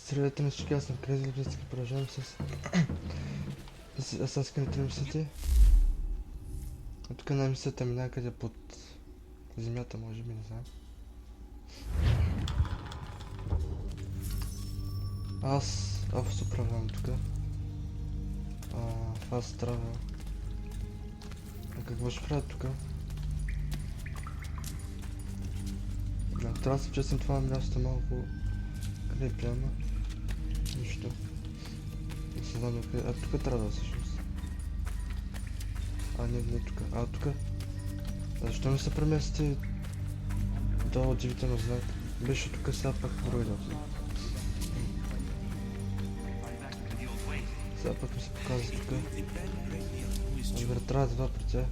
Здравейте на всички, аз съм Крезли, вие сте продължавам с Assassin's мисията. А тук една мисията ми някъде под земята, може би, не знам. Аз управлявам тук. Fast travel. А какво ще правя тук? Трябва да се честен, това място малко... Къде е прямо? Нищо. Не се знам къде. Тук трябва да всъщност. Не тук. Тук. Защо не се премести до удивително знак? Беше тук, сега пак бройда. Сега пак ми се показва тук. Добре, трябва да два при тях.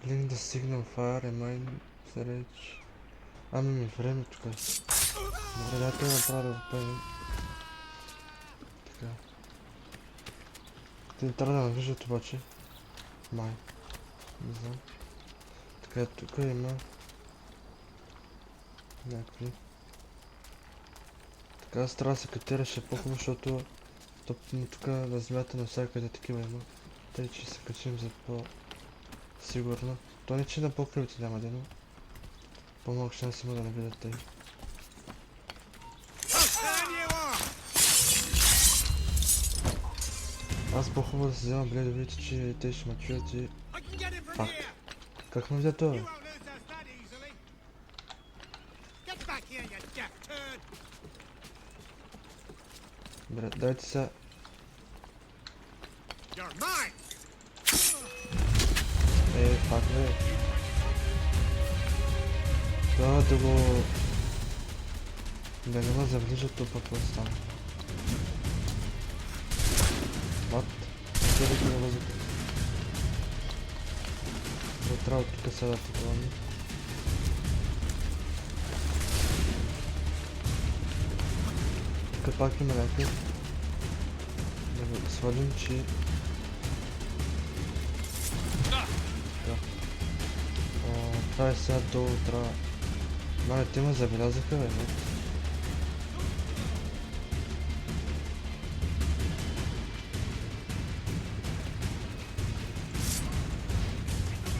Link the signal fire, remind search. Ми време тук. Добре, да те направя да го пълним. Така. Те не трябва да навиждат обаче. Май. Не знам. Така, тук има някакви. Така, аз трябва да се катераше по-хубаво, защото тук на земята навсякъде такива има. Тъй, че се качим за по-сигурно. То не че на покривите няма да има. По-малко шанс има да не видят тъй. Аз по-хубаво да се взема бре да видите, че те ще ме чуят и... Фак. Как ме взе това? Добре, дайте сега... Фак бе. Трябва да го... Да не ме завлижат тук, какво стана. What? Не да ги навъзят. Да трябва тук сега да поглавни. Тук пак има някакъв. Да го свалим, че... Това е сега долу, трябва... Мале, те ме забелязаха, бе, не?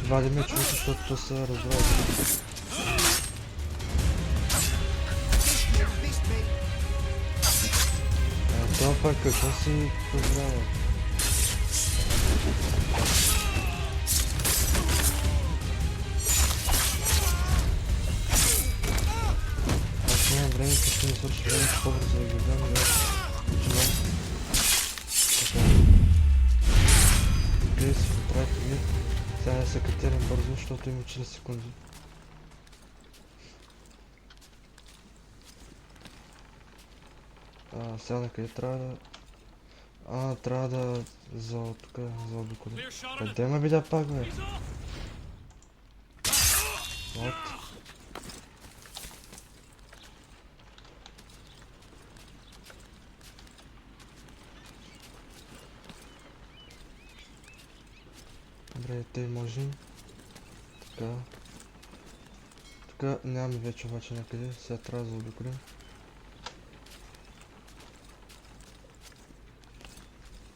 Вади ме човека, защото то се разбрава. Това пак какво си разбрава? Време, като не свърши времето по-бързо да ги гледам, да починам. Така. Къде си поправите ви? Сега не се катерим бързо, защото има 40 секунди. Сега на къде трябва да... трябва да... тук, заобиколим. Къде ме видя пак, бе? What? Добре, те можем. Така. Тук нямаме вече обаче някъде, сега трябва да заобиколим.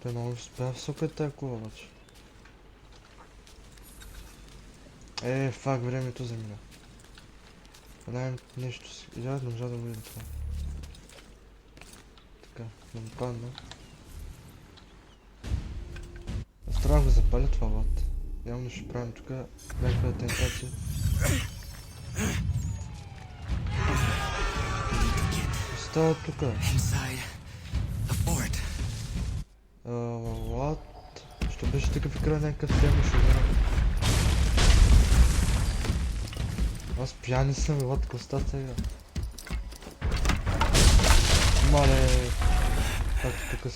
Той много бяха висока е тая кула обаче. Фак, времето замина. Знаем нещо си. Не можа да го видим това. Така, да ми падна. Аз трябва да го запаля това лад. Явно ще правим тук някаква тентация. Остава тук. What? Що беше такъв екран, някакъв тема ще ударя. Аз пияни съм, what, костата игра. Мале, както тук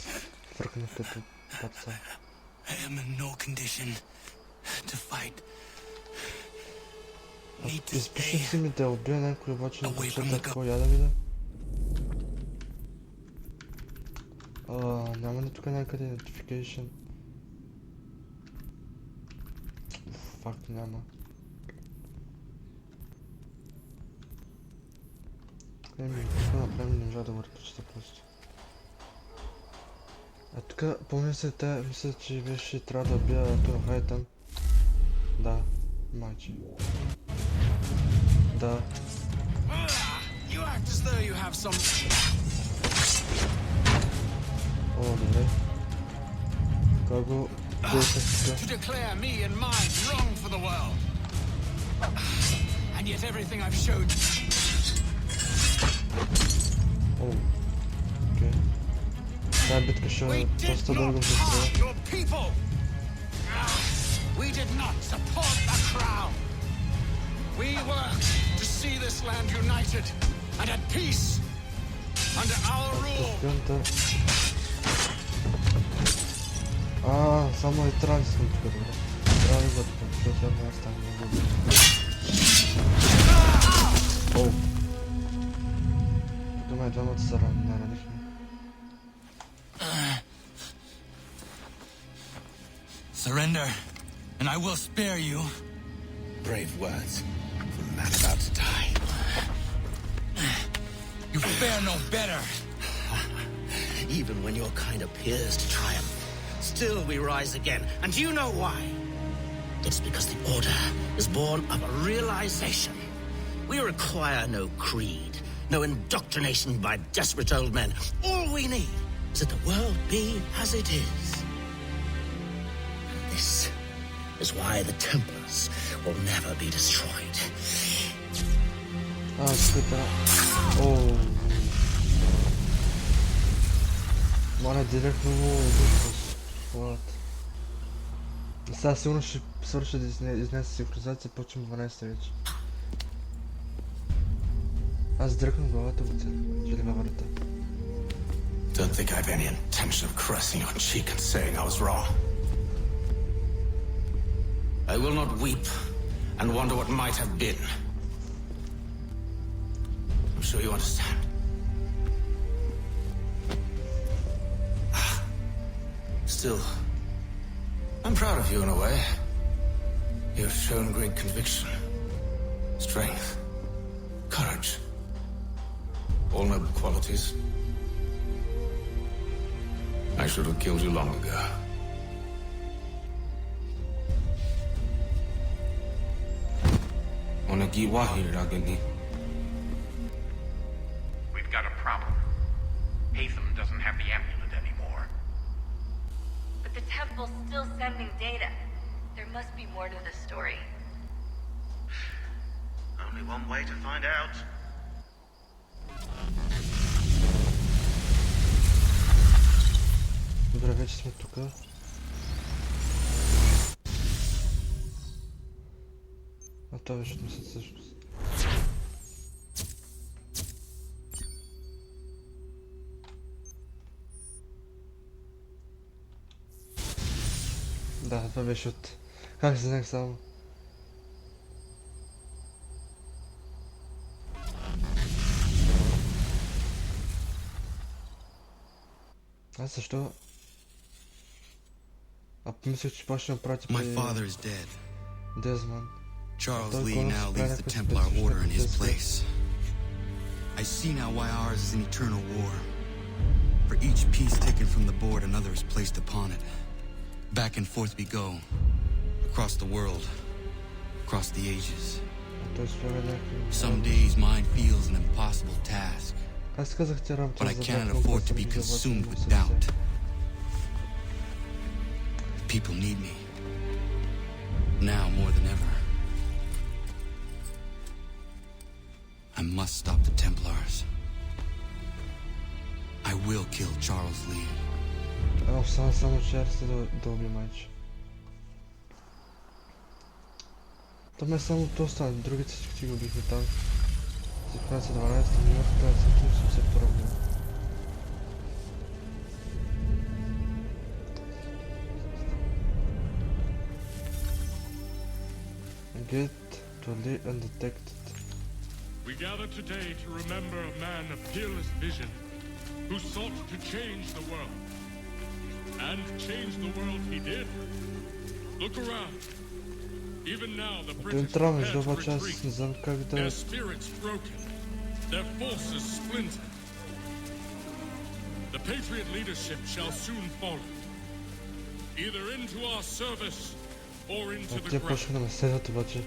фъркнах като папца. I am in no condition to fight. Need to Изпиши stay си ми да убия някой, обаче не away пише from the какво я да видя. Няма ли тук някъде notification? Факт няма. Еми, какво направим, не можа да го разпочита просто. А тук, помня се, тя мисля, че беше трябва да убия това там. Да, майче. Да. You act as though you have some. О, добре. Как го действах To declare me and mine wrong for the world. And yet everything I've shown. О, окей. Тая битка ще е доста дълго се струва. We did not support the crown. We worked to see this land united and at peace under our rule. Само и трябва да съм тук, добре. Трябва да го тук, защото явно аз там не го бих. Оу. Тук ме двамата са наранихме. Surrender, and I will spare you. Brave words from a man about to die. You fare no better. Even when your kind appears to triumph, still we rise again. And you know why? It's because the Order is born of a realization. We require no creed, no indoctrination by desperate old men. All we need is that the world be as it is. This is why the Templars will never be destroyed. Скъпа. Оу. Моля, директно му обичам. What? И сега сигурно ще свърша да изнеса синхронизация, почвам 12 вече. Аз дръкнам главата в целя, че ли във врата. Don't think I have any intention of caressing your cheek and saying I was wrong. I will not weep and wonder what might have been. I'm sure you understand. Still, I'm proud of you in a way. You have shown great conviction, strength, courage. All noble qualities. I should have killed you long ago. We've got a problem. Hatham doesn't have the amulet anymore. But the temple's still sending data. There must be more to the story. Only one way to find out. Добре, вече сме тук. А това беше мисля всъщност. Да, това беше от... Как се знах само? Аз защо? А помислих, че почне да прати при... My father is dead. Дезман. Charles Lee now leads the Templar Order in his place. I see now why ours is an eternal war. For each piece taken from the board, another is placed upon it. Back and forth we go. Across the world. Across the ages. Some days mine feels an impossible task. But I cannot afford to be consumed with doubt. The people need me. Now more than ever. I must stop the Templars. I will kill Charles Lee. Само черти да уби майче. Там е само то стане, другите всички го бихме там. Синхронизация 12, минута, 82 година. Get to lead undetected. We gather today to remember a man of peerless vision who sought to change the world. And change the world he did. Look around. Even now the British Трябва prepare to между част, retreat. не знам как да... Their spirits broken. Their forces splintered. The Patriot leadership shall soon fall. Either into our service or into the Те ground. почнаха да ме следват обаче.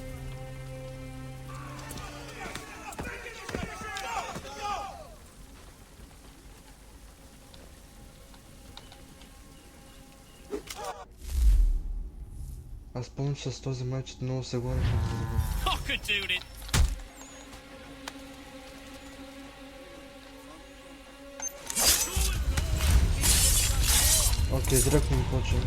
Аз помня, че с този матч много се гонихме за забавя. Окей, директно ми почва.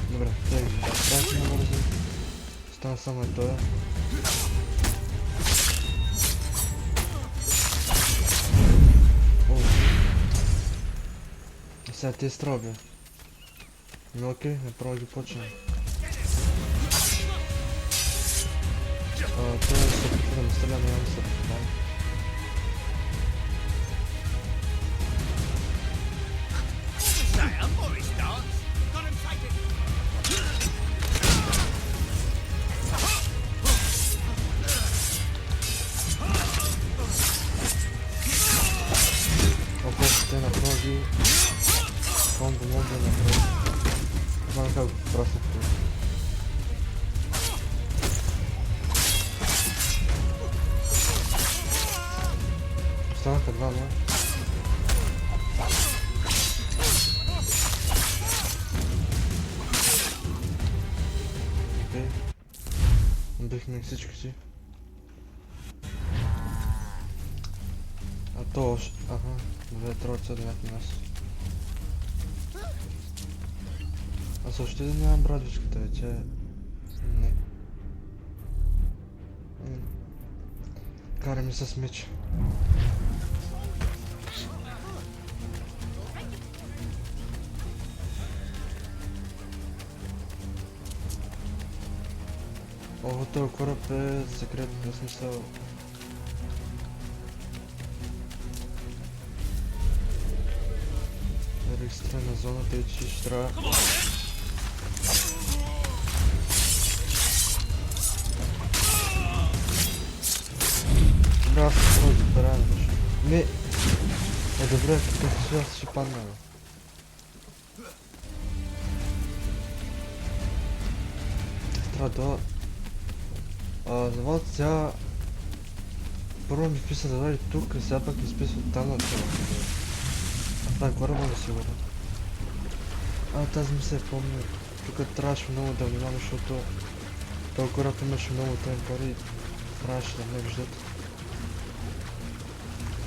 Добре, трябва много бързо. Стана само това. Сега те строби. Но окей, направо ги почвам. Той се опитва да ме стреля, но няма да се попадам. Около те направо ги... Комбо мога да направя. Знам как го просна това. Останаха два, но... Окей. Убихме всички си. А то още... Ага. Добре, троица да някакви нас. Аз още да нямам брадвичката вече. Не. Караме с меч. О, този кораб е секретен, в смисъл... Регистрирана зоната и че ще трябва... Добре, аз се трябва да забравя нещо. Не! Е, добре, като си аз ще падна, бе. Трябва да... Завод сега... Първо ми вписа да дойде тук, а сега пък ми списва там на това. А това е кораба ли сигурно? Тази ми се помня. Тук трябваше много да внимавам, защото... Този кораб имаше много темпари и трябваше да ме виждат.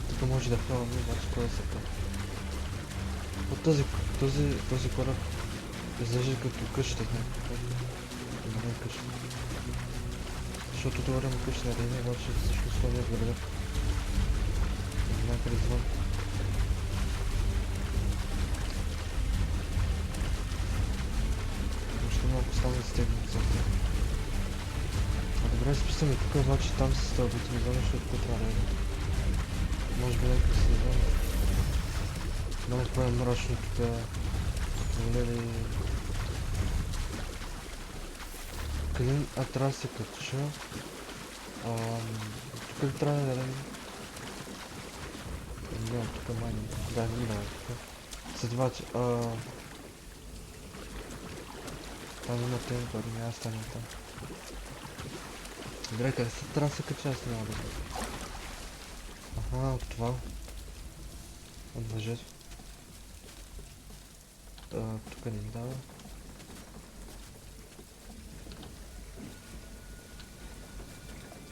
Тук може да хвалям, обаче кой е сега. От този кораб излежи като къща някакъв. Не е къща. Защото това време къща на Рейна, обаче всъщност това не е в града. Някъде извън. Още малко стана да стегнат за това. Добре, списаме тук, обаче там се стълбите, не знам, защото тук трябва да е. Може би някакъв се знам. Много правим мрачно тук. Лели... Къде... трябва да се кача. Тук ли трябва да дадем? Не, тук май не. Да, не трябва тук. Следователно, там има темпър, няма стане там. Добре, къде се трябва да се кача, аз няма да знам. Аха, от това. От въжето. Тук не ми дава.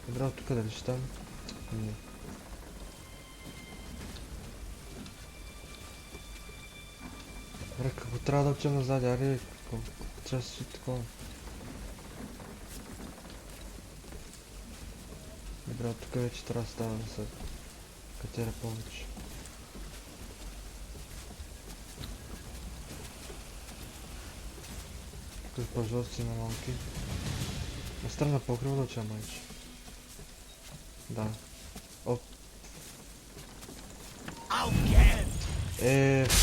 Добре, от тук дали ще там? Не. Добре, какво трябва да учим назад, ари? Трябва да си такова. Добре, от тук вече трябва да става да се катера повече. Тук производство на малки. На страна покрива да уча майче. Да. Оп.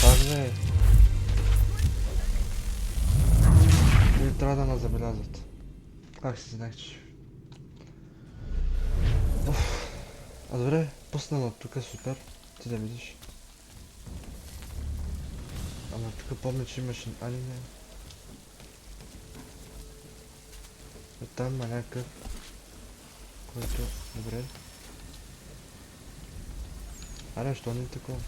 Пак бе. Или трябва да ме забелязват. Как си знаех, че... А добре, пусна ме тук, супер. Ти да видиш. Ама тук помня, че имаше... Али не. Там има някакъв... Който... Добре. Аре, що не е такова?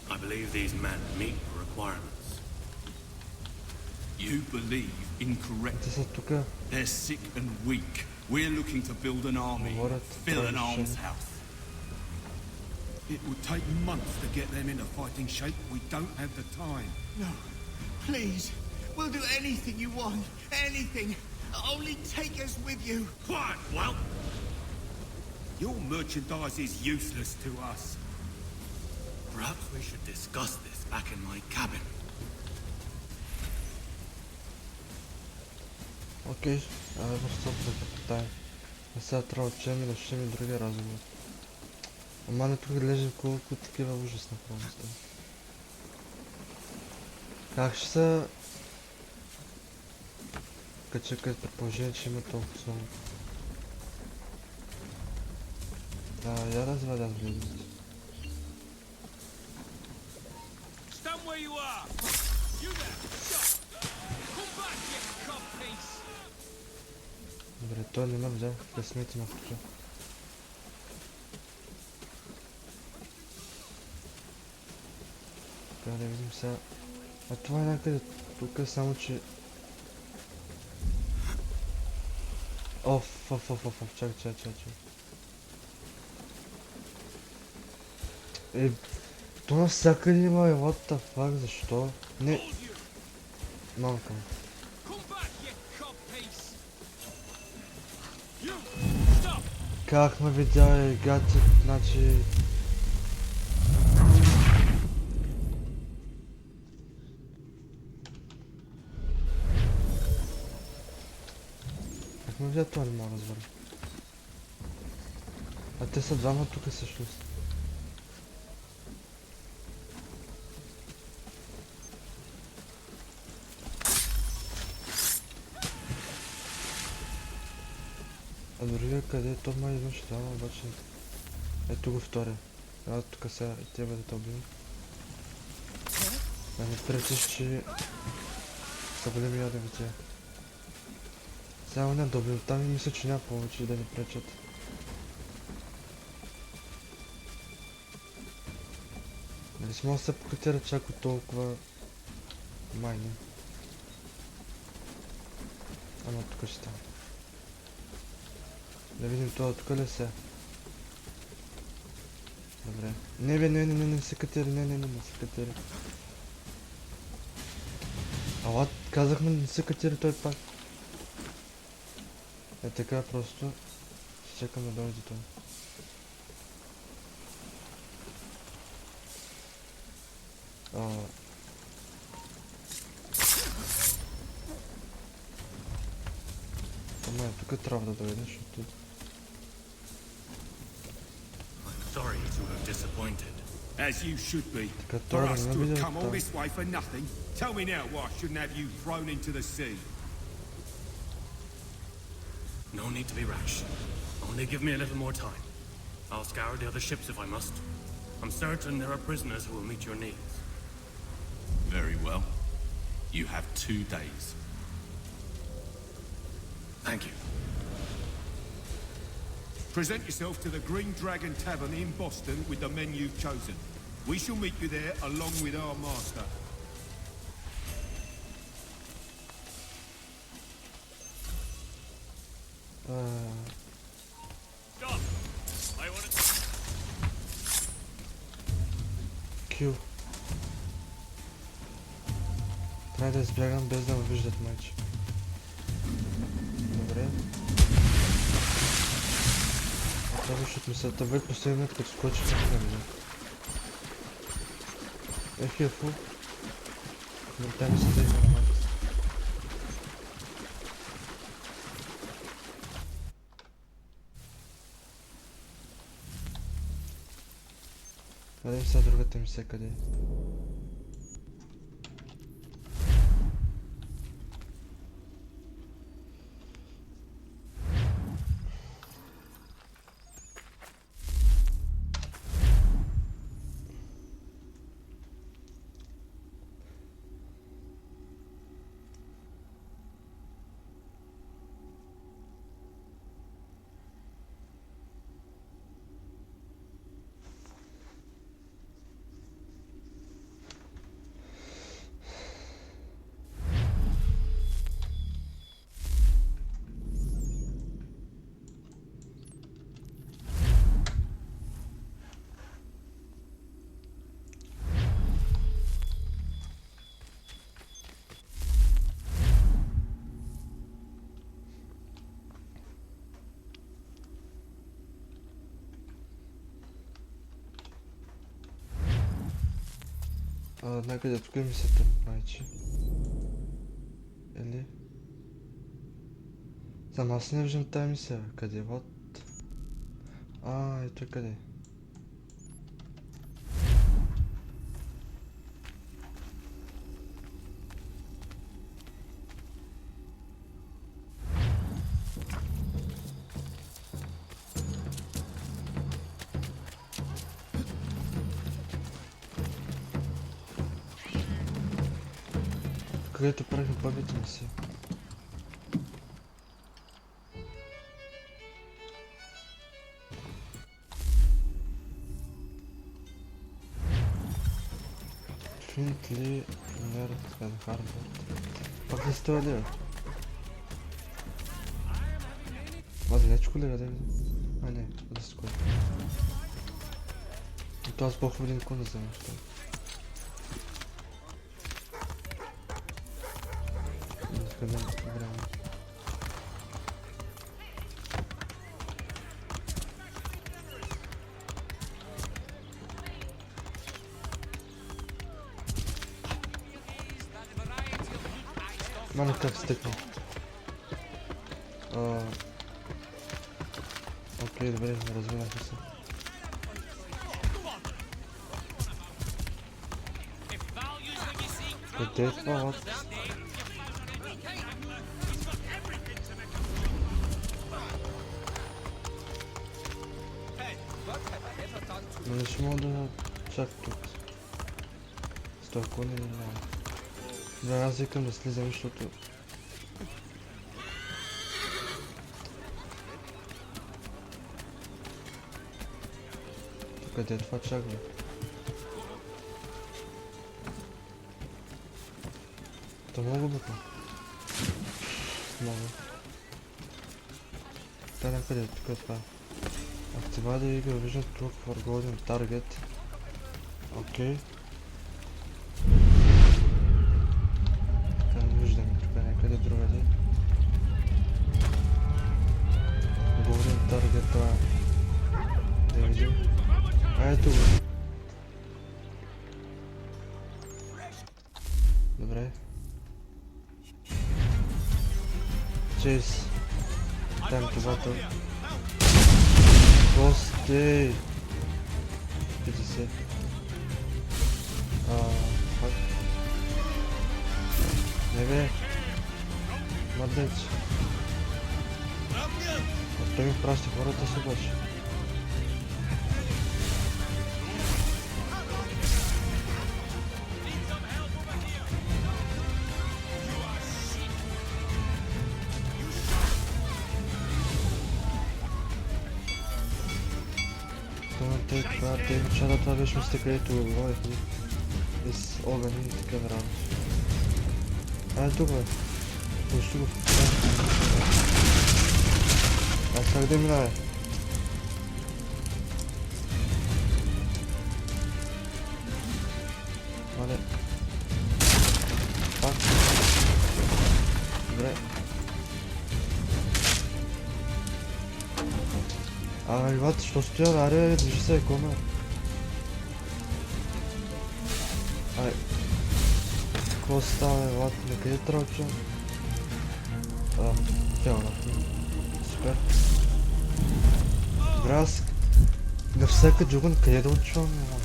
I believe these men meet the requirements. You believe incorrectly. Те са тук. They're sick and weak. We're looking to build an army, fill an almshouse. It would take months to get them into fighting shape. We don't have the time. No, please. We'll do anything you want. Anything. Only take us with you. Quiet, well. Your merchandise is useless to us. Perhaps we should discuss this back in my cabin. Окей, го стоп да попитаем. А сега трябва да учем и да учем и други разговори. Ама не тук глеждам колко такива ужасна просто. Как ще са... Кача като предположение, че има толкова много. Да, я разваля с близост. Добре, той не ме взял, късмете на тука. Трябва да видим сега. А това е някъде тук, само че... Оф, чакай. То навсякъде има, what the fuck, защо? Не... Малка му. Как ме видя и гати, значи... Как ме видя това, не мога да разбера. А те са двама тук всъщност. А другия къде е? То май имаше двама, обаче... Ето го втория. Трябва тук сега и те бъдете убили. Да не пречиш, че... са големи ядеви тия. Сега не добил там и мисля, че няма повече да ни пречат. Нали си мога да се покатира чак от толкова... Май не. Ама тук ще става. Да видим това тук ли се? Добре. Не бе, не се катери, не се катери. Ала, казахме не се катери той пак. Е така просто. Ще чекам да дойде това. Ама тук трябва да дойде, защото... Sorry to have disappointed. As you should be. For us to have come all this way for nothing. Tell me now why I shouldn't have you thrown into the sea. No need to be rash. Only give me a little more time. I'll scour the other ships if I must. I'm certain there are prisoners who will meet your needs. Very well. You have 2 days. Thank you. Present yourself to the Green Dragon Tavern in Boston with the men you've chosen. We shall meet you there along with our master. Stop! I want to... Q. Трябва да избягам без да ме виждат майче. Добре. Това беше от мисълта. Бе последният като скочи как да видя. Ефу. Но тя ми се дейва на макс. Вадим сега другата мисия къде е. Някъде тук е мисията, майче. Или? Сам аз не виждам тая мисия. Къде? Вот. Ето е къде. Където правим първите мисии. Финтли, Нерд, Харбор. Пак ли сте вали? Далечко ли да видим? Не, близко. И то аз по-хубаво един кон да вземем. Къде време? Мали как стъкна. Окей, добре, развинахме се. Къде е това, вот? Но не ще мога да чак тук. С това коне не няма. Да, аз викам да слизам, защото... Къде е това чак, бе? То мога бе? Мога. Та някъде е тук е това. Activate the eagle vision tool for golden target. Окей. Така не виждаме тук някъде другаде. Golden target това. Да видим. Ето го. Добре. Chase. Time to battle. Гости! 50. Фак. Не бе. Младеч. Той ми праща хората си обаче. Те начало това беше место, където ловехме с огъни и такива работи. Тук бе. Пусти го. Аз как да минава? Мале. Пак. Добре. Ват, що стоя? Аре, движи се, коме. Какво става, Ват? Накъде трябва чуем? Тяло. Супер. Добре, аз на всяка джуган къде да отчувам, малко?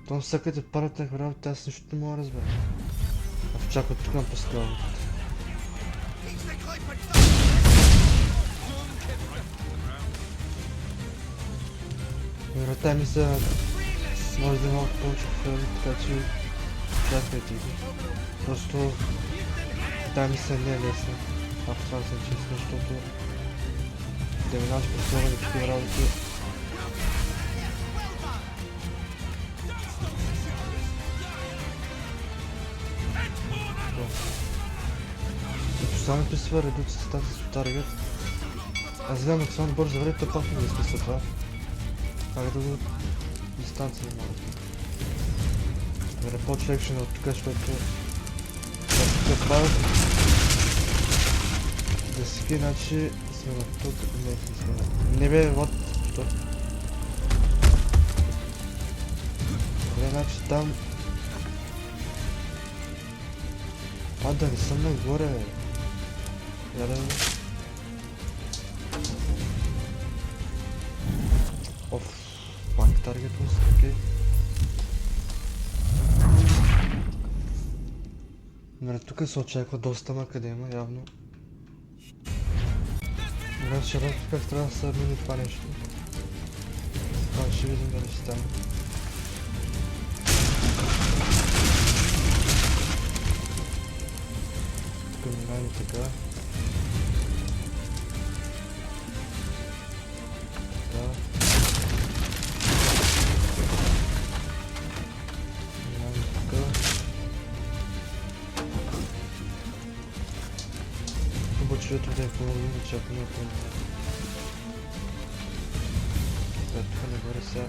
Том всякъде парат някакви работи, аз нищо не мога да разбера. А чак от тук ме пуска работата. Вероятно мисля, може да е малко повече филми, така че чакайте ги. Просто тази мисля не е лесна. Ако това съм честен, защото да минаваш през много и такива работи. Като само присва редуцията статус от таргет. Аз гледам максимално бързо време, то пак не да смисля това. Как да го дистанция не мога. Да не почва екшена от тук, защото тук падат. За всеки начин сме на тук, не сме. Не бе, вот, що? Добре, значи там... А, да не съм нагоре, бе. Я да не... Оф, пак таргет мус, окей. Добре, тук се очаква доста макъде има, явно. Добре, ще разбира как трябва да се мине това нещо. Това ще видим дали ще стане. Тук минаваме така. Така. Минаваме така. Обучението да е по-малко, да чакаме по-малко. Тук нагоре сега.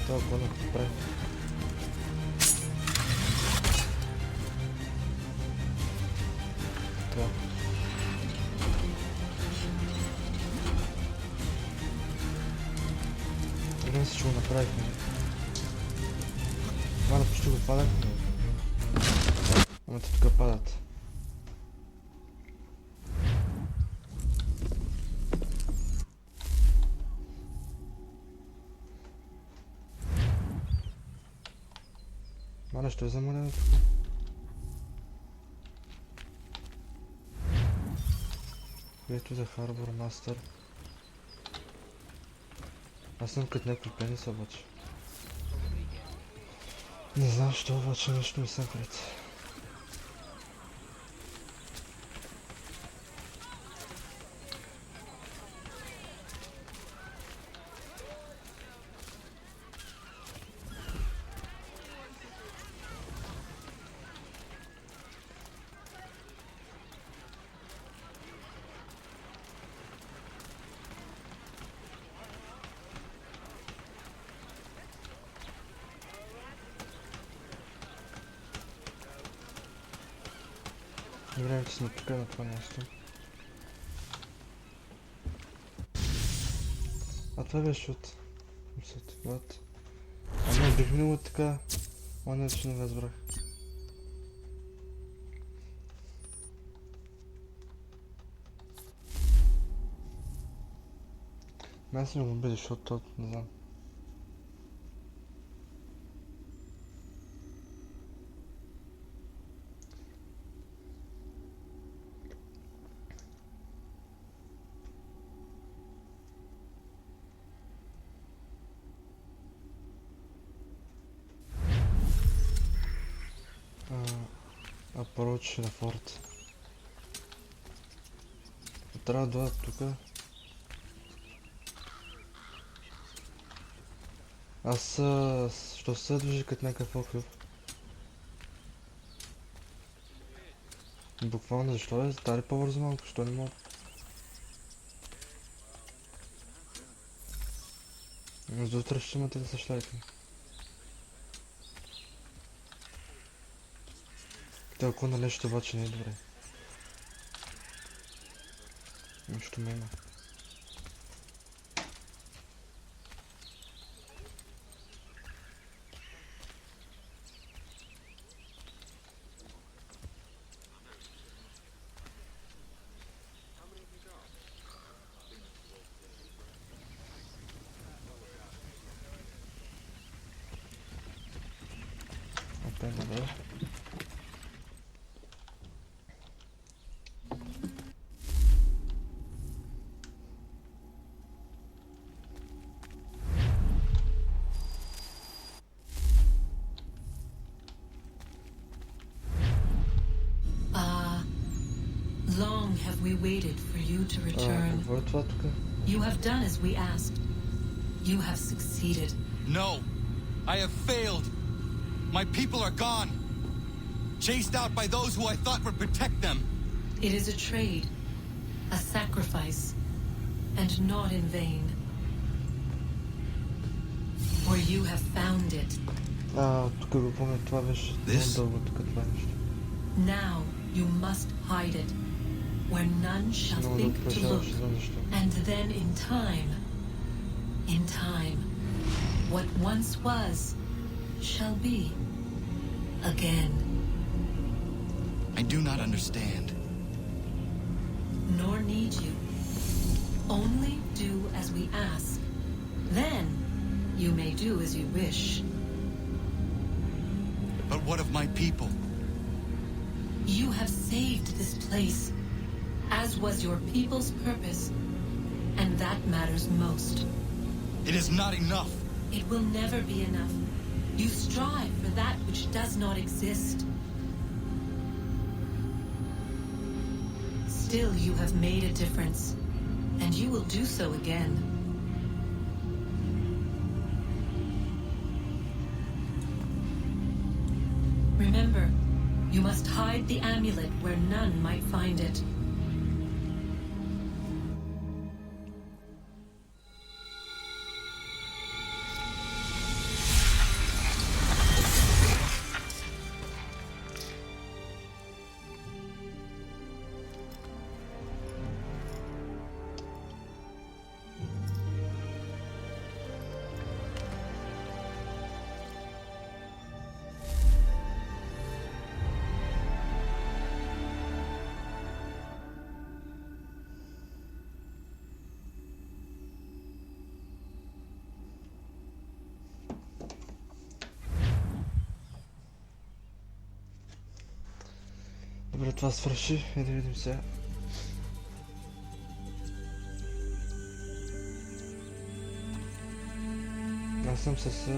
Това плана какво прави? Това. Гледам се, че го направихме. Мана почти го падахме. Ама те тук падат. Мана, що е за монета тук? Ето за Харбор Мастър. Аз съм като някой пенис обаче. Не знам що обаче нещо ми съм пред. Добре, че сме тук на това място. А това беше от... Мислят, вот. А не, бих минало така... Оня, че не разбрах. Аз не го бъде, защото не знам. Approach на форт. Трябва да дойдат тук. Аз що се движи като някакъв охлюб? Буквално защо е? Стари по-бързо малко, що не мога? Между утре ще имате да се шлайкам. Ако на нещо обаче не е добре. Нещо ме има. Добре. Long have we waited for you to return. Какво е това тук? You have done as we asked. You have succeeded. No! I have failed! My people are gone! Chased out by those who I thought would protect them! It is a trade, a sacrifice, and not in vain. For you have found it. Тук го помня, това беше много дълго тук това нещо. Now you must hide it, where none shall think to look. And then in time, what once was, shall be again. I do not understand. Nor need you. Only do as we ask. Then you may do as you wish. But what of my people? You have saved this place, as was your people's purpose, and that matters most. It is not enough. It will never be enough. You strive for that which does not exist. Still, you have made a difference, and you will do so again. Remember, you must hide the amulet where none might find it. Добре, това свърши и да видим сега. Аз съм с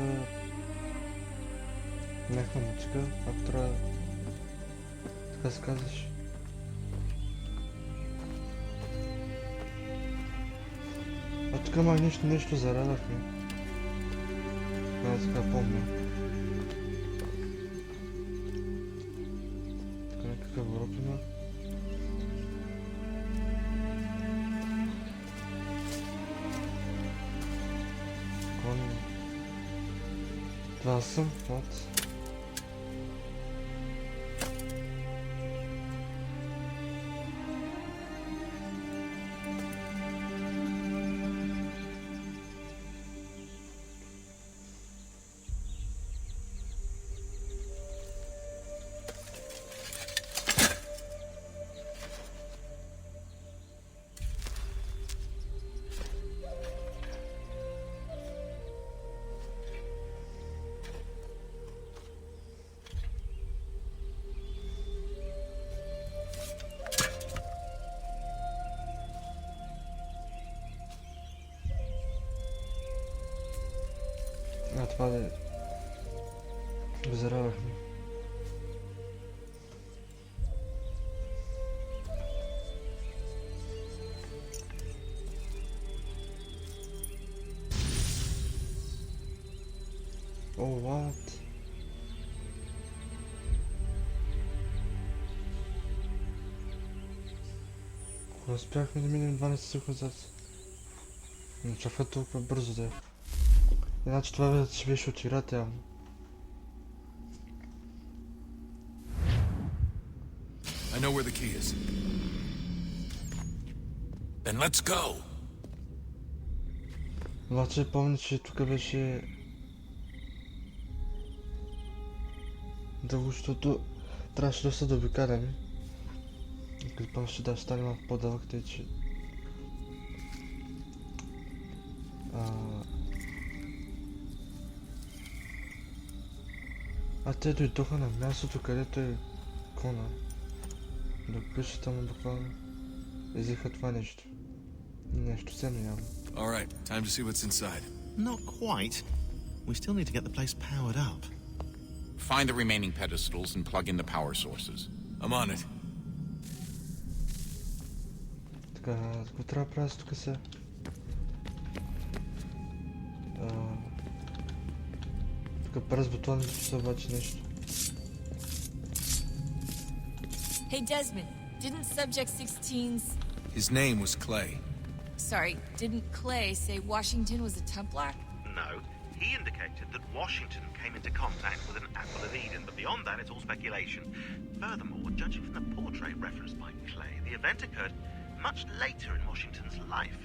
меха мутика, ако трябва така се казваш. А тук май нещо зарадахме. Аз така помня. Какъв урок има? Това съм, вот. Това да го заравахме. О, what? Не успяхме да минем 12 секунди назад. Не чаква толкова бързо да е. Иначе това ще беше от играта явно. I know where the key is. Then let's go. Обаче помня, че тук беше дълго, защото трябваше доста да обикаляме. Като помня, ще да стане малко по-дълъг, тъй че А те дойдоха на мястото, където е Кона. До къщата му буквално изиха това нещо. Нещо съвсем явно. Alright, time to see what's inside. Not quite. We still need to get the place powered up. Find the remaining pedestals and plug in the power sources. I'm on it. Така, какво трябва да правя с тук сега? Тук през бутон не пише обаче нещо. Hey, Desmond, didn't Subject 16's... His name was Clay. Sorry, didn't Clay say Washington was a Templar? No. He indicated that Washington came into contact with an Apple of Eden, but beyond that, it's all speculation. Furthermore, judging from the portrait referenced by Clay, the event occurred much later in Washington's life.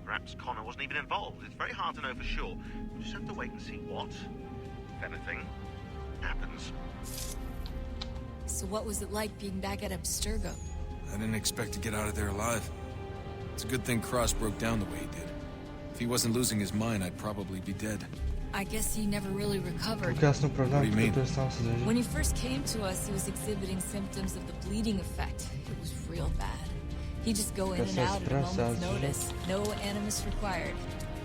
Perhaps Connor wasn't even involved. It's very hard to know for sure. We'll just have to wait and see what, if anything, happens. So what was it like being back at Abstergo? I didn't expect to get out of there alive. It's a good thing Cross broke down the way he did. If he wasn't losing his mind, I'd probably be dead. I guess he never really recovered. What do you mean? When he first came to us, he was exhibiting symptoms of the bleeding effect. It was real bad. He'd just go in and out at a moment's notice. No animus required.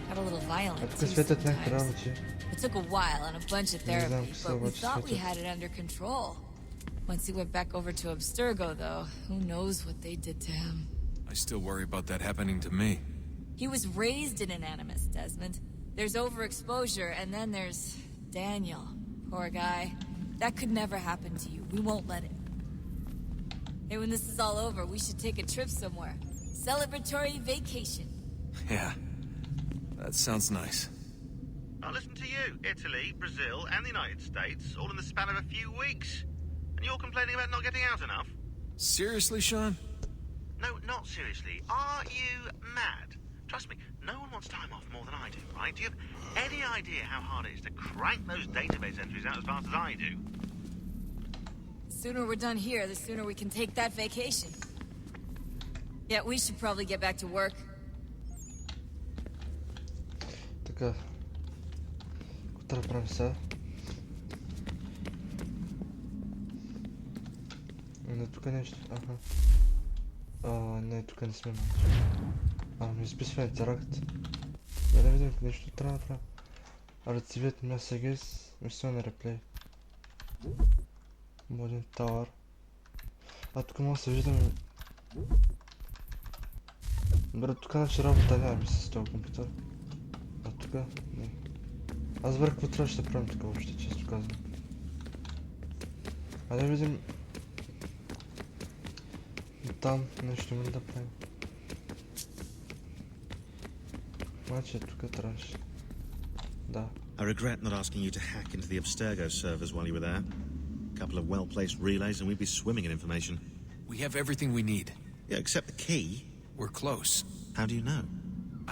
Got a little violent too sometimes. It took a while and a bunch of therapy, but we thought we had it under control. Once he went back over to Abstergo, though, who knows what they did to him. I still worry about that happening to me. He was raised in an animus, Desmond. There's overexposure, and then there's Daniel. Poor guy. That could never happen to you. We won't let it. Hey, when this is all over, we should take a trip somewhere. Celebratory vacation. Yeah, that sounds nice. Now listen to you. Italy, Brazil, and the United States, all in the span of a few weeks. And you're complaining about not getting out enough? Seriously, Sean? No, not seriously. Are you mad? Trust me, no one wants time off more than I do, right? Do you have any idea how hard it is to crank those database entries out as fast as I do? The sooner we're done here, the sooner we can take that vacation. Yeah, we should probably get back to work. Така. Какво трябва да правим сега? Не, тук нещо. Аха. Не, тук не сме малко. Ми изписва интеракт. Да видим нещо трябва да правим. Активират messages. Мисля на реплей. Моден тауър. Тук може да се виждаме. Добре, тук значи работа няма ми с този компютър. Тук? Не. Аз върх какво трябва ще правим тук въобще, често казвам. Да видим. Там нещо има да правим. Значи тук трябваше. Да. I regret not asking you to hack into the Abstergo servers while you were there. A couple of well-placed relays and we'd be swimming in information. We have everything we need. Yeah, except the key. We're close. How do you know?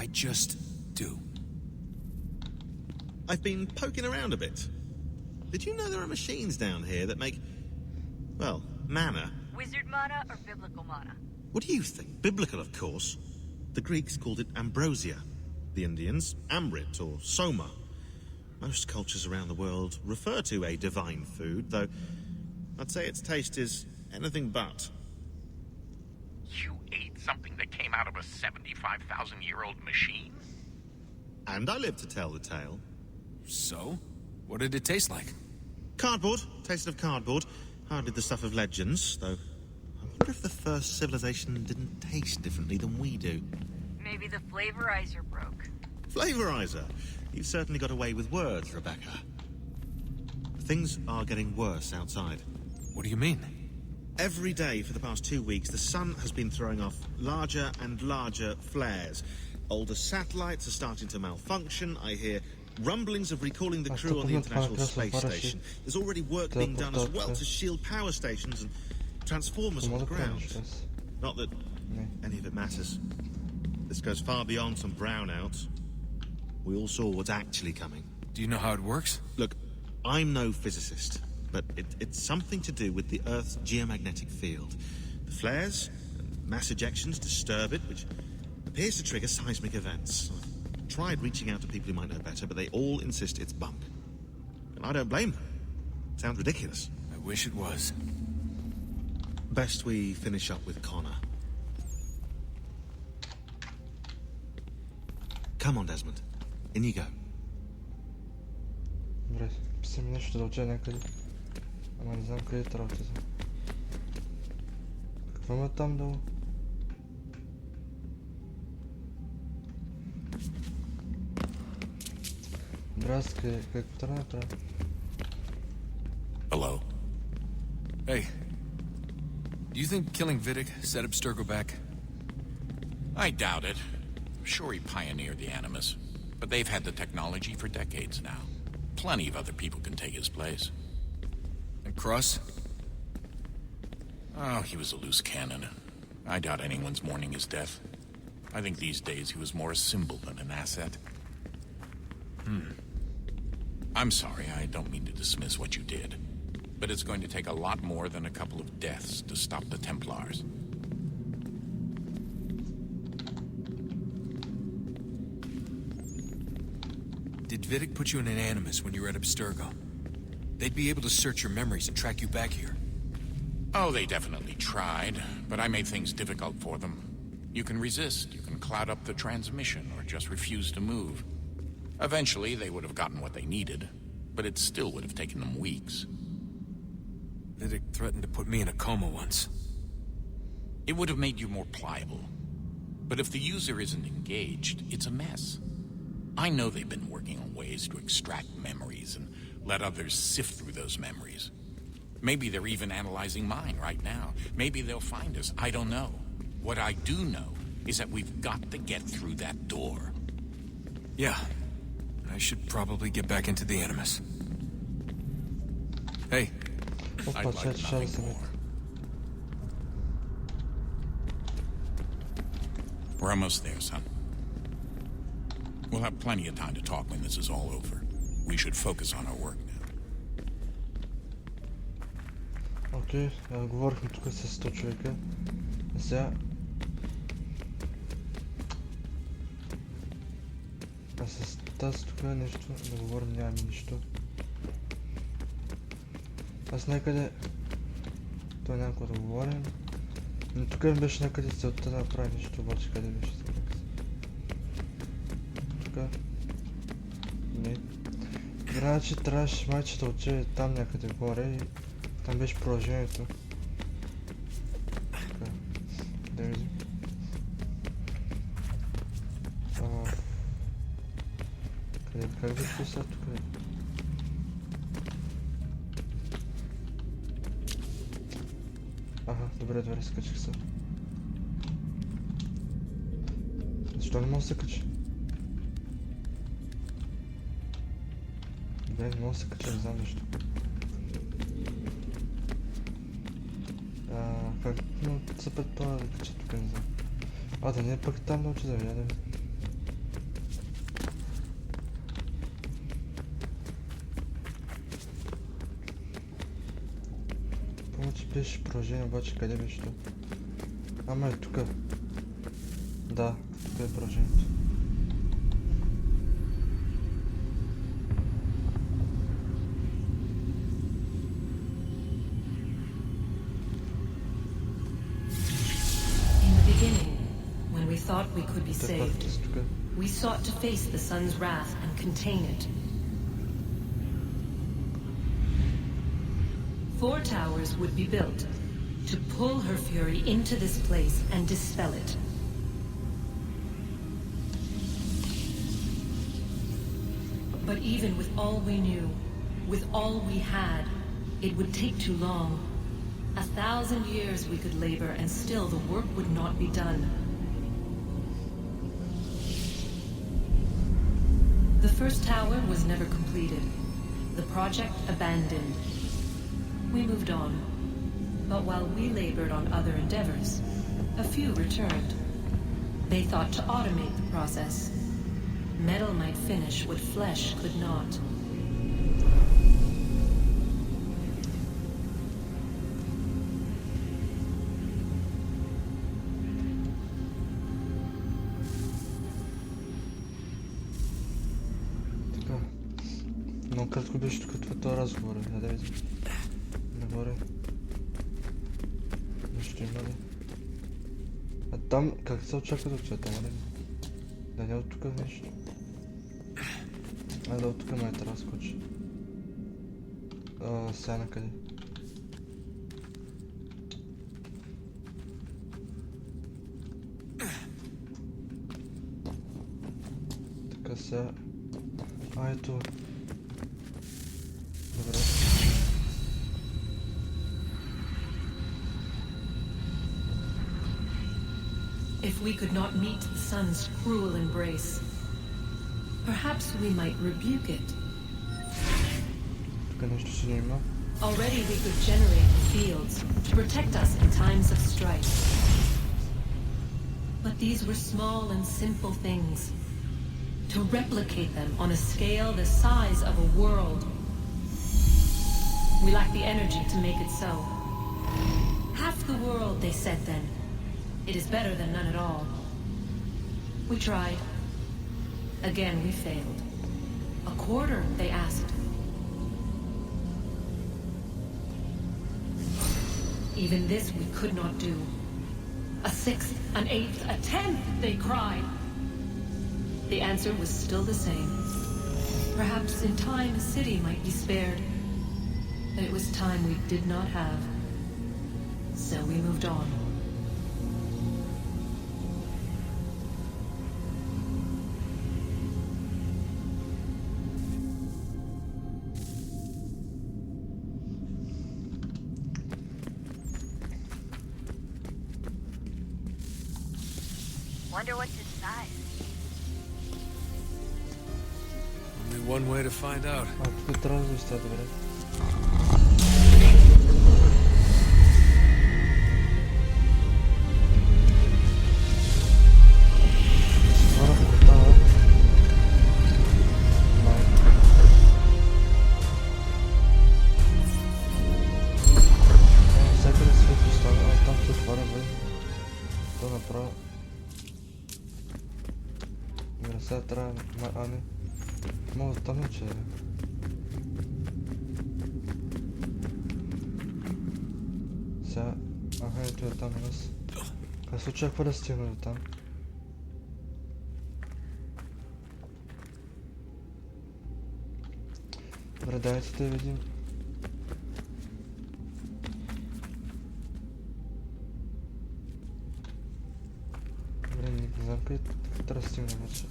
I just do. I've been poking around a bit. Did you know there are machines down here that make, well, mana? Wizard mana or biblical mana? What do you think? Biblical, of course. The Greeks called it ambrosia. The Indians, amrit or soma. Most cultures around the world refer to a divine food, though I'd say its taste is anything but. You ate something that came out of a 75,000-year-old machine? And I live to tell the tale. So? What did it taste like? Cardboard. Tasted of cardboard. Hardly the stuff of legends, though. I wonder if the first civilization didn't taste differently than we do. Maybe the flavorizer broke. Flavorizer? You've certainly got away with words, Rebecca. Things are getting worse outside. What do you mean? Every day for the past 2 weeks, the sun has been throwing off larger and larger flares. Older satellites are starting to malfunction. I hear rumblings of recalling the crew on the International Space Station. There's already work being done as well to shield power stations and transformers on the ground. Not that any of it matters. This goes far beyond some brownouts. We all saw what's actually coming. Do you know how it works? Look, I'm no physicist, but it's something to do with the Earth's geomagnetic field. The flares and mass ejections disturb it, which appears to trigger seismic events. I've tried reaching out to people who might know better, but they all insist it's bunk. And I don't blame them. Sounds ridiculous. I wish it was. Best we finish up with Connor. Come on, Desmond. In you go. Добре, писа ми нещо да отида някъде. Ама не знам къде трябва да отида. Какво има там долу? Здравствуй, какво трябва да направя? Hello. Hey. Do you think killing Vidic set Abstergo back? I doubt it. Sure, he pioneered the Animus, but they've had the technology for decades now. Plenty of other people can take his place. And Cross? Oh, he was a loose cannon. I doubt anyone's mourning his death. I think these days he was more a symbol than an asset. I'm sorry, I don't mean to dismiss what you did. But it's going to take a lot more than a couple of deaths to stop the Templars. Did Vidic put you in an Animus when you were at Abstergo? They'd be able to search your memories and track you back here. Oh, they definitely tried, but I made things difficult for them. You can resist, you can cloud up the transmission, or just refuse to move. Eventually, they would have gotten what they needed, but it still would have taken them weeks. Vidic threatened to put me in a coma once. It would have made you more pliable. But if the user isn't engaged, it's a mess. I know they've been working on ways to extract memories and let others sift through those memories. Maybe they're even analyzing mine right now. Maybe they'll find us. I don't know. What I do know is that we've got to get through that door. Yeah. I should probably get back into the Animus. Hey. I'd like nothing more. We're almost there, son. We'll have plenty of time to talk when this is all over. We should focus on our work now. Окей, говорихме тук с 100 човека. А сега... А с тази тук нещо да говорим, нямаме нищо. Аз някъде... Това няма какво да говорим. Но тук ми беше някъде целта да направи нещо, обаче къде беше сега? Тук... Не. Значи трябваше майче да отиде там някъде горе и... Там беше продължението. Така. Да видим. Къде? Как да писа тук? Добре, скачих се. Защо не мога да се качи? Добре, не мога да се кача, не знам нещо. Как се предполага да кача тук, не знам. Да не е пък там да отида, да видим. Помня, че беше продължение, обаче къде беше то? Ама е тук. Да, тук е продължението. Thought we could be saved. We sought to face the sun's wrath and contain it. 4 towers would be built to pull her fury into this place and dispel it. But even with all we knew, with all we had, it would take too long. 1,000 years we could labor and still the work would not be done. The first tower was never completed. The project abandoned. We moved on. But while we labored on other endeavors, a few returned. They thought to automate the process. Metal might finish what flesh could not. Много кратко беше тук това разговор. Я да видим. Нагоре. Нещо има ли? А там как се очаква да отида там, нали? Да не от тук нещо. Да от тук май трябва да скочи. Сега накъде? Така сега... ето. Добре. If we could not meet the sun's cruel embrace, perhaps we might rebuke it. Тук нещо си има. Already we could generate the fields to protect us in times of strife. But these were small and simple things. To replicate them on a scale the size of a world. We lack the energy to make it so. Half the world, they said then. It is better than none at all. We tried. Again we failed. A quarter, they asked. Even this we could not do. A sixth, an eighth, a tenth, they cried. The answer was still the same. Perhaps in time a city might be spared. But it was time we did not have. So we moved on. Wonder what's inside. Only one way to find out. Тук трябва да става добре. Всякъде светло става, там се отваря, бе. То направо. Сега трябва... а не... мога да там че... Сега... ето е там раз. Как се очаква да стигна до там? Добре, дайте да видим. Добре, не знам къде трябва да стигна вече.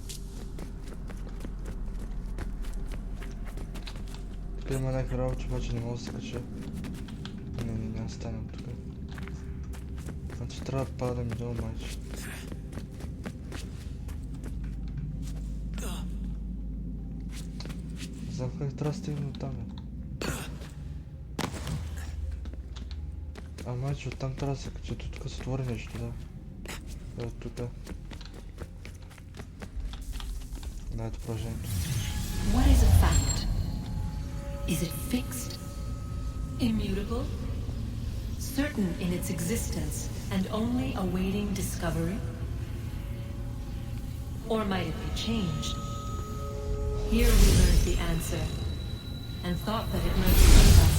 Тук има някакви работи, обаче не мога да се кача. Не станам тук. Значи трябва да падам долу, майче. Не знам как трябва да стигна до там, бе. Майче, оттам трябва да се кача. Тук се отвори нещо, да. Ето тук. Да, ето положението. What is a fact? Is it fixed? Immutable? Certain in its existence and only awaiting discovery? Or might it be changed? Here we learned the answer and thought that it might save us.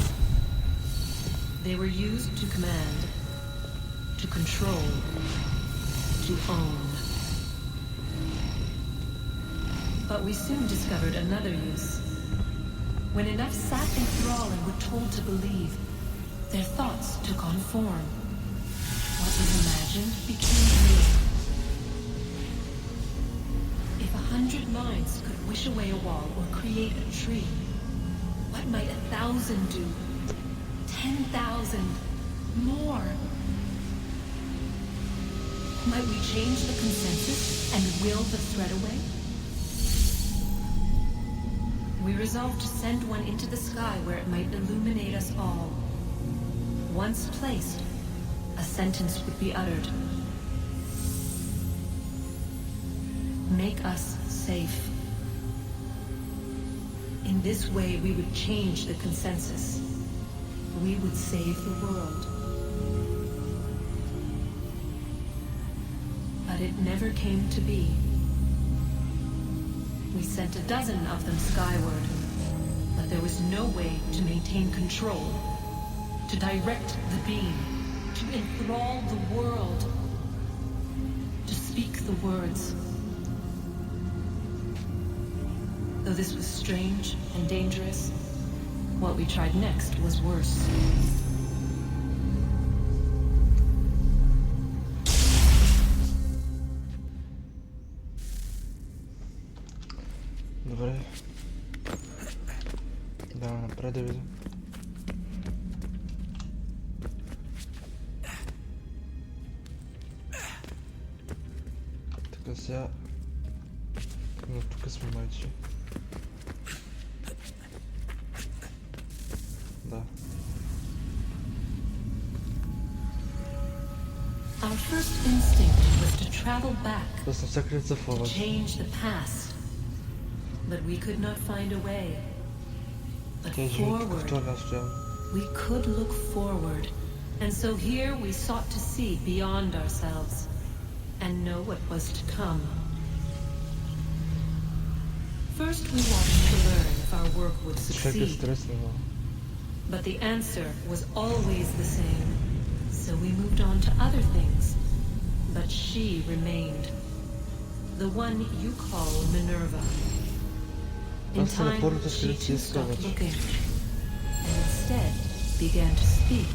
They were used to command, to control, to own. But we soon discovered another use. When enough sat in thrall and were told to believe, their thoughts took on form. What was imagined became real. If 100 minds could wish away a wall or create a tree, what might 1,000 do? 10,000? More? Might we change the consensus and will the thread away? We resolved to send one into the sky where it might illuminate us all. Once placed, a sentence would be uttered. Make us safe. In this way, we would change the consensus. We would save the world. But it never came to be. We sent a dozen of them skyward, but there was no way to maintain control, to direct the beam, to enthrall the world, to speak the words. Though this was strange and dangerous, what we tried next was worse. Добре. Давай напред да видим. Така сега... Но тук сме майче. Да. Our first instinct was to travel back, Това съм всякъде за to change the past. But we could not find a way. But forward, we could look forward. And so here we sought to see beyond ourselves and know what was to come. First we wanted to learn if our work would succeed. But the answer was always the same. So we moved on to other things. But she remained. The one you call Minerva. In time, she too stopped looking, and instead began to speak.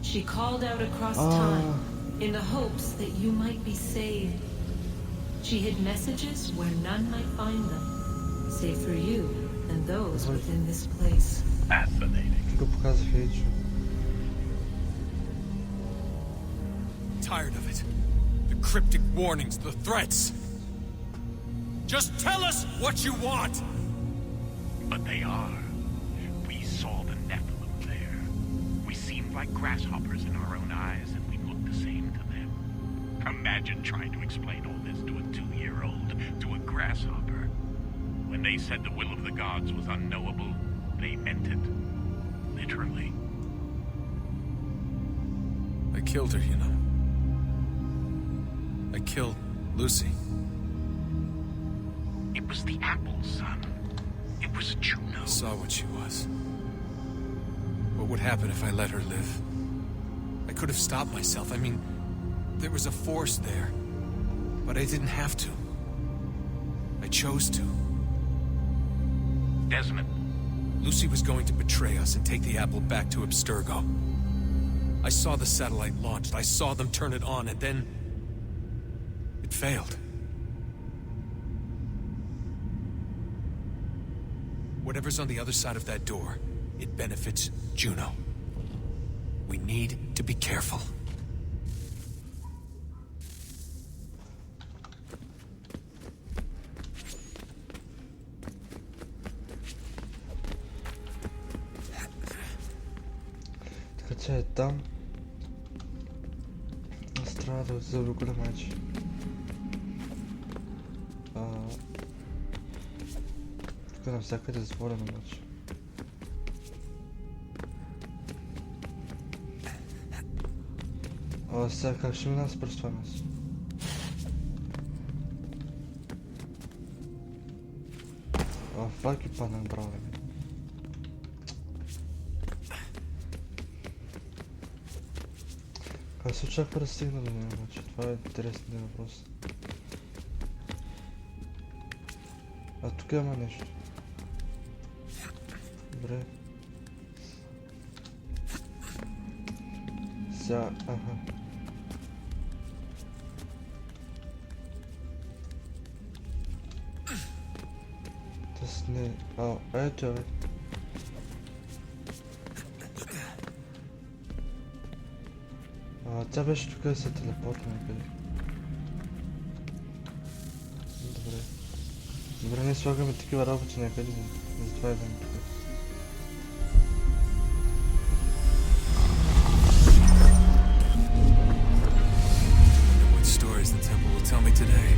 She called out across time, in the hopes that you might be saved. She hid messages where none might find them, save for you and those within this place. Fascinating. Tired of it. The cryptic warnings, the threats. Just tell us what you want! But they are. We saw the Nephilim there. We seemed like grasshoppers in our own eyes, and we looked the same to them. Imagine trying to explain all this to a 2-year-old, to a grasshopper. When they said the will of the gods was unknowable, they meant it. Literally. I killed her, you know. I killed Lucy. It was the apple, son. It was Juno. I saw what she was. What would happen if I let her live? I could have stopped myself. I mean, there was a force there. But I didn't have to. I chose to. Desmond. Lucy was going to betray us and take the apple back to Abstergo. I saw the satellite launched. I saw them turn it on, and then... it failed. Whatever's on the other side of that door, it benefits Juno. We need to be careful. Така че е там. Аз трябва да заобиколя майче. Тук навсякъде е затворено обаче. Сега как ще минам през това място? Фак и паднах браво. Как се очаква да стигна до нея обаче? Това е интересен въпрос. Тук има нещо. Добре. Сега, не. Ето е. Тя беше тук да се телепортна някъде. Добре. Добре, не слагаме такива работи някъде, затова идем тук. What stories the temple will tell me today.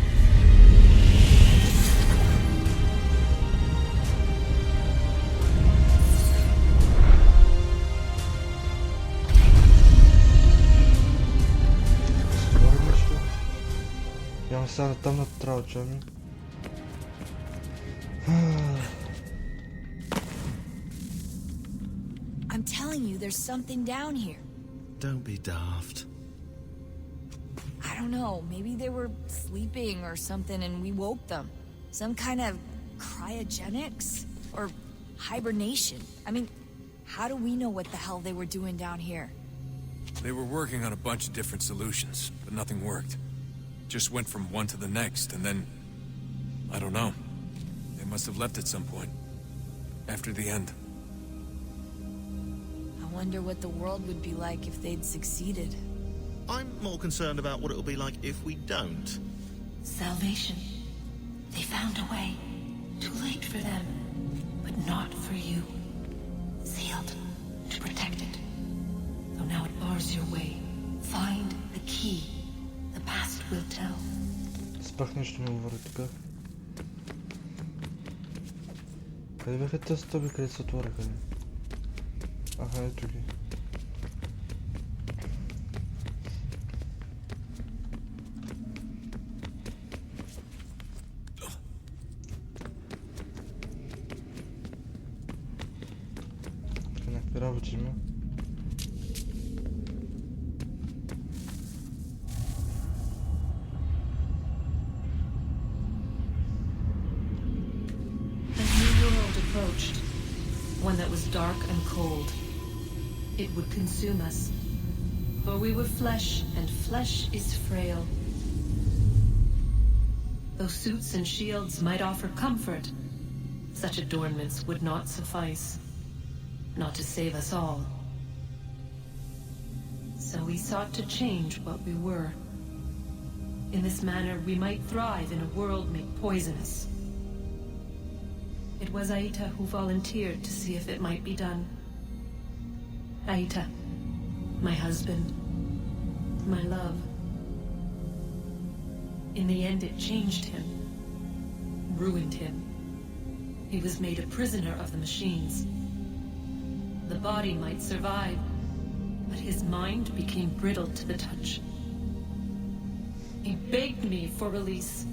Сега там на трябва чами. I'm telling you, there's something down here. Don't be daft. I don't know, maybe they were sleeping or something and we woke them. Some kind of cryogenics? Or hibernation? I mean, how do we know what the hell they were doing down here? They were working on a bunch of different solutions, but nothing worked. Just went from one to the next, and then... I don't know. They must have left at some point. After the end. I wonder what the world would be like if they'd succeeded. I'm more concerned about what it'll be like if we don't. Salvation. They found a way. Too late for them, but not for you. Sealed to protect it. Though now it bars your way. Find the key. The past will tell. Спах нещо ми говори тук. Къде бяха тези стъби, къде се отвориха? Аха, ето ги. Някакви работи има. One that was dark and cold. It would consume us, for we were flesh, and flesh is frail. Though suits and shields might offer comfort, such adornments would not suffice, not to save us all. So we sought to change what we were. In this manner, we might thrive in a world made poisonous. It was Aita who volunteered to see if it might be done. Aita, my husband, my love. In the end, it changed him, ruined him. He was made a prisoner of the machines. The body might survive, but his mind became brittle to the touch. He begged me for release,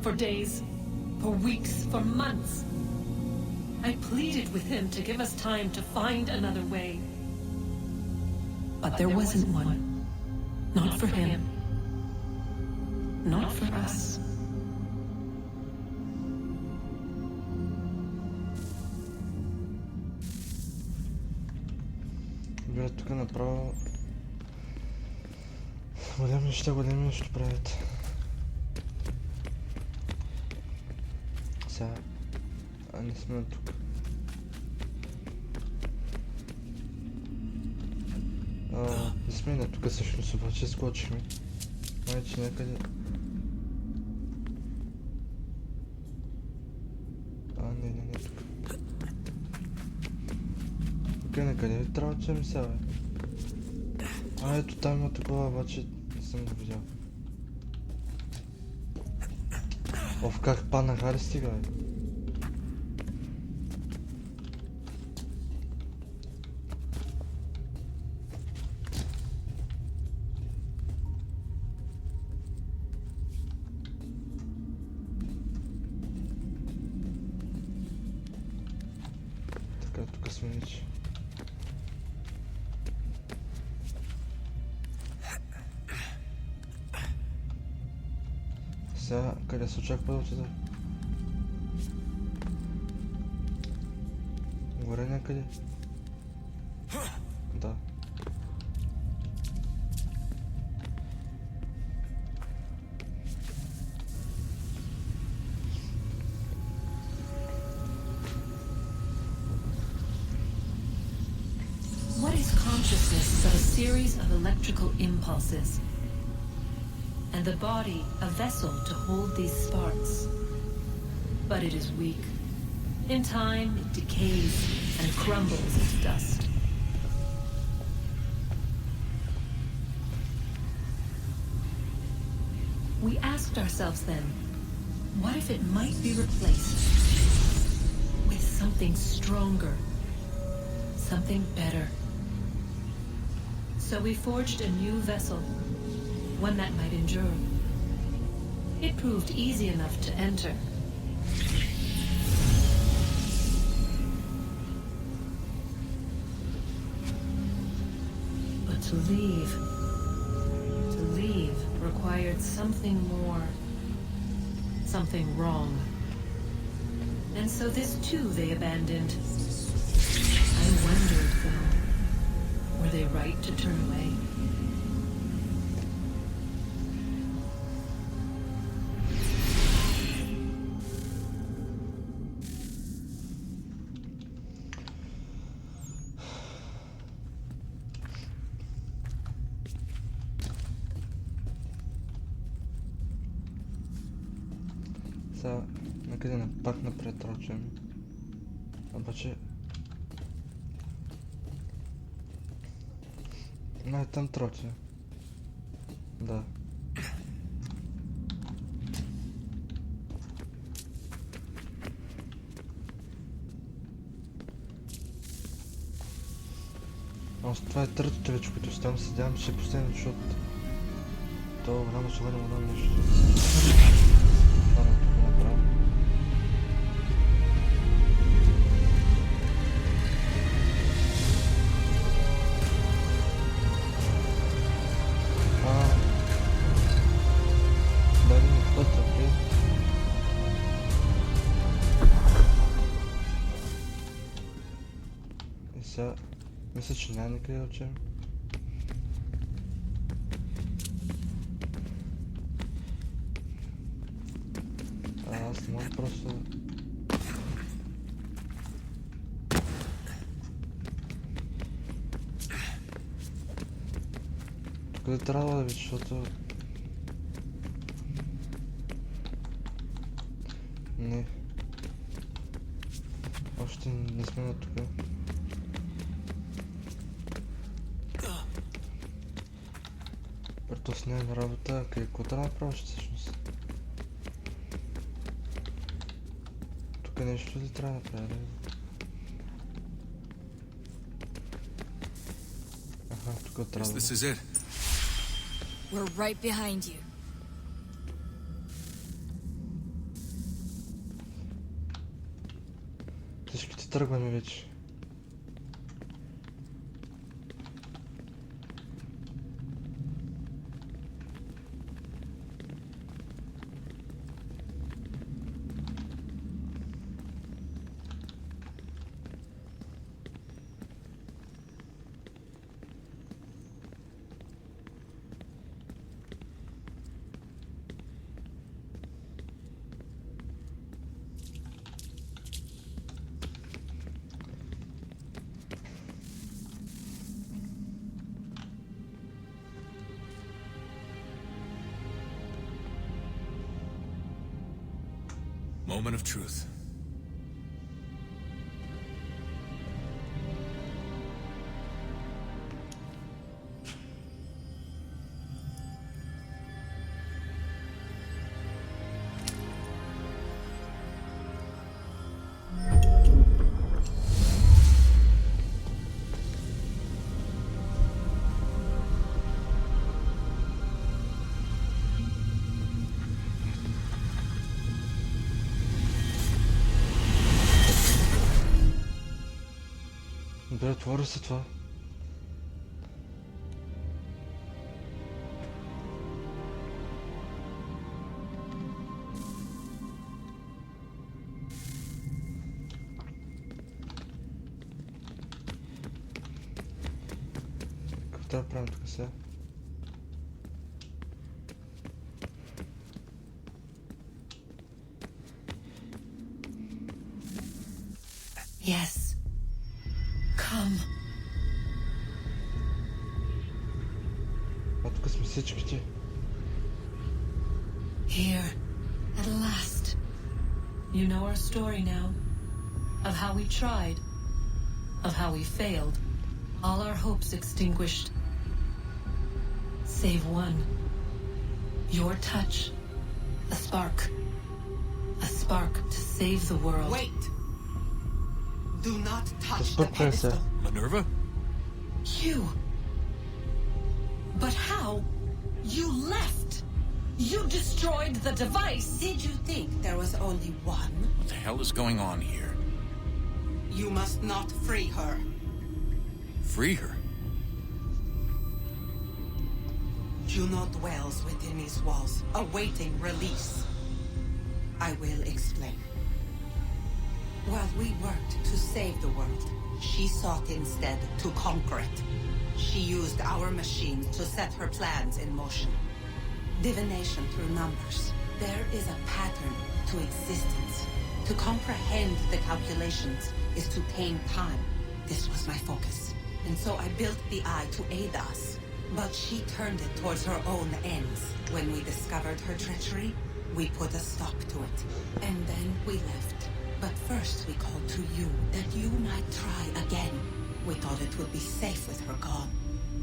for days, for weeks, for months. I pleaded with him to give us time to find another way. But there wasn't one. Not for him. Not for us. Бля, тук направо... големи неща правят. Сега... А не сме тук. Не сме на тук всъщност, обаче скочихме. Майче някъде... не тук. Тук е накъде трябва, че ми сега, бе? Ето там има такова, обаче не съм го видял. Оф, как паднах, аре стига, бе. Тук сме вече. Сега, къде се очаква да отида? Горе някъде? Да. What is consciousness but a series of electrical impulses? And the body a vessel to hold these sparks. But it is weak. In time, it decays and crumbles as dust. We asked ourselves then, what if it might be replaced with something stronger, something better? So we forged a new vessel, one that might endure. It proved easy enough to enter. To leave required something more, something wrong. And so this too they abandoned. I wondered, though, were they right to turn away? Сега, нека да пак напред рочем. Обаче... Май там троче. Да. Още това е третото вече, което оставам, се надявам, че ще е последно, защото това голямо ще бъде много нещо. Това не тук направо. Дай ми път, окей. И сега... Мисля, че няма никъде да учим. Аз не мога просто... Тук да трябва да ви, защото... Не. Още не сме на тук. Прето с няма работа, какво трябва да направиш всъщност? Тук нещо ли трябва да направя? Аха, тук трябва да... We're right behind you. Всичките тръгваме вече. Moment of truth. Бе, отвори се това. Какво трябва да правим тук сега? Yes. Come. А тук сме всичките. Here, at last. You know our story now. Of how we tried. Of how we failed. All our hopes extinguished. Save one. Your touch. A spark. A spark to save the world. Wait! Do not touch the pedestal. Minerva? You. But how? You left. You destroyed the device. Did you think there was only one? What the hell is going on here? You must not free her. Free her? Juno dwells within these walls, awaiting release. I will explain. While we worked to save the world, she sought instead to conquer it. She used our machines to set her plans in motion. Divination through numbers. There is a pattern to existence. To comprehend the calculations is to tame time. This was my focus. And so I built the eye to aid us. But she turned it towards her own ends. When we discovered her treachery, we put a stop to it. And then we left. But first we called to you, that you might try again. We thought it would be safe with her gone.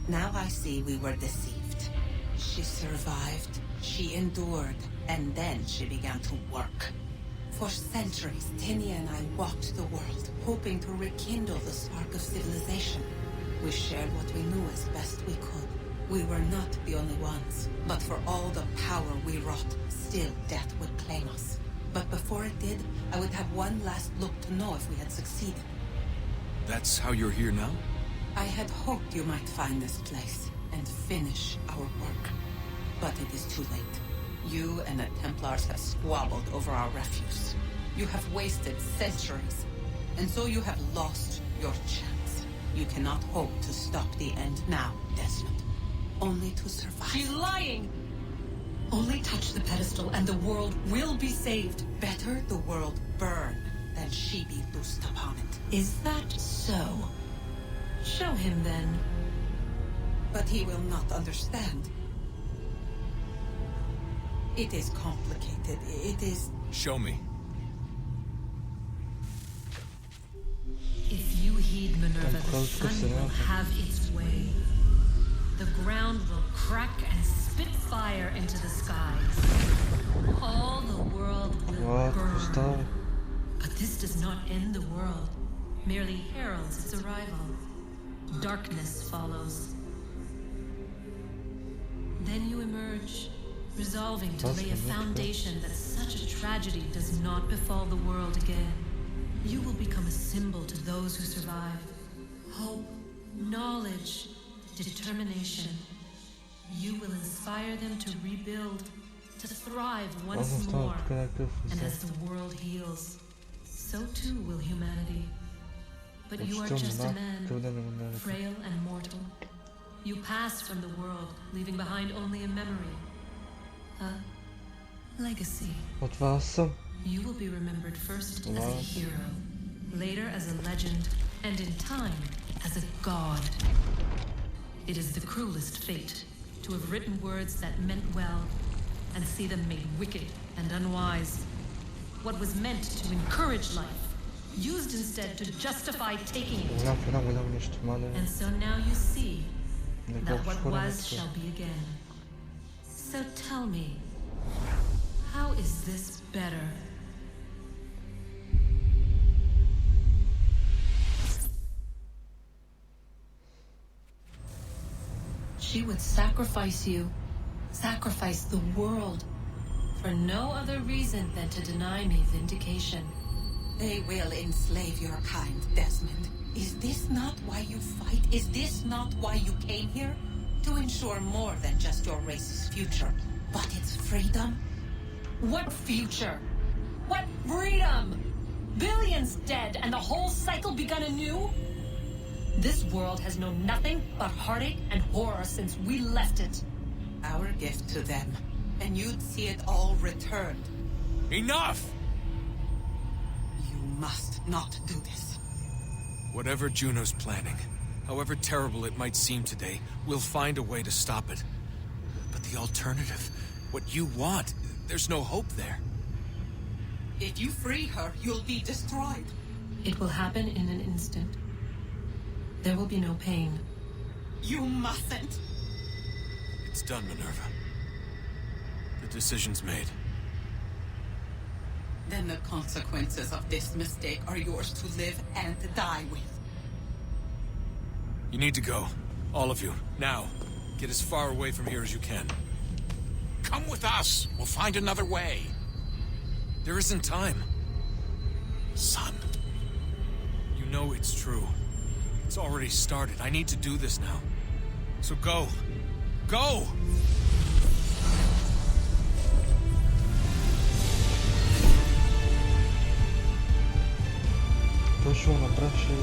Now I see we were deceived. She survived, she endured, and then she began to work. For centuries, Tinia and I walked the world, hoping to rekindle the spark of civilization. We shared what we knew as best we could. We were not the only ones, but for all the power we wrought, still death would claim us. But before it did, I would have one last look to know if we had succeeded. That's how you're here now? I had hoped you might find this place and finish our work. But it is too late. You and the Templars have squabbled over our refuse. You have wasted centuries, and so you have lost your chance. You cannot hope to stop the end now, Desmond. Only to survive. She's lying! Only touch the pedestal and the world will be saved. Better the world burn than she be loosed upon it. Is that so? Show him then. But he will not understand. It is complicated. It is... Show me. If you heed Minerva, the sun will have its way. The ground will crack and spit fire into the skies. All the world will burn. But this does not end the world, merely heralds its arrival. Darkness follows. Then you emerge, resolving to lay a foundation that such a tragedy does not befall the world again. You will become a symbol to those who survive. Hope, knowledge, determination. You will inspire them to rebuild, to thrive once more. And as the world heals, so too will humanity. But you are just a man, frail and mortal. You pass from the world, leaving behind only a memory. A legacy. You will be remembered first as a hero, later as a legend, and in time as a god. It is the cruelest fate to have written words that meant well and see them made wicked and unwise. What was meant to encourage life, used instead to justify taking it. And so now you see that what was shall be again. So tell me, how is this better? She would sacrifice you, sacrifice the world, for no other reason than to deny me vindication. They will enslave your kind, Desmond. Is this not why you fight? Is this not why you came here? To ensure more than just your race's future, but its freedom? What future? What freedom? Billions dead and the whole cycle begun anew? This world has known nothing but heartache and horror since we left it. Our gift to them, and you'd see it all returned. Enough! You must not do this. Whatever Juno's planning, however terrible it might seem today, we'll find a way to stop it. But the alternative, what you want, there's no hope there. If you free her, you'll be destroyed. It will happen in an instant. There will be no pain. You mustn't. It's done, Minerva. The decision's made. Then the consequences of this mistake are yours to live and die with. You need to go. All of you. Now. Get as far away from here as you can. Come with us. We'll find another way. There isn't time. Son. You know it's true. It's already started. I need to do this now. So go. Go! ще го направиш и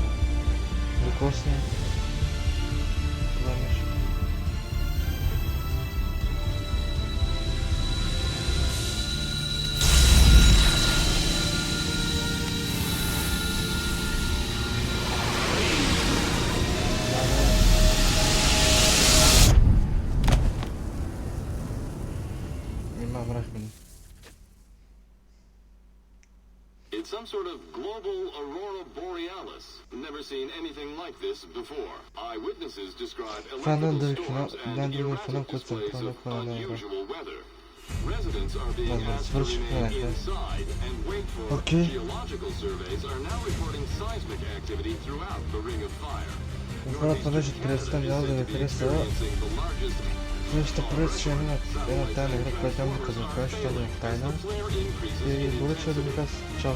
докосне това нещо. It's some sort of global aurora borealis. Never seen anything like this before. Eyewitnesses describe electrical storms and erratic displays of unusual weather. Residents are being asked to remain inside and wait for geological surveys are now reporting seismic activity throughout the Ring of Fire. Хората беше представлява да ви хареса. Ще поръча, че има една тайна игра, която няма да кажа, защото е тайна. И благодаря, че да ми каза. Чао.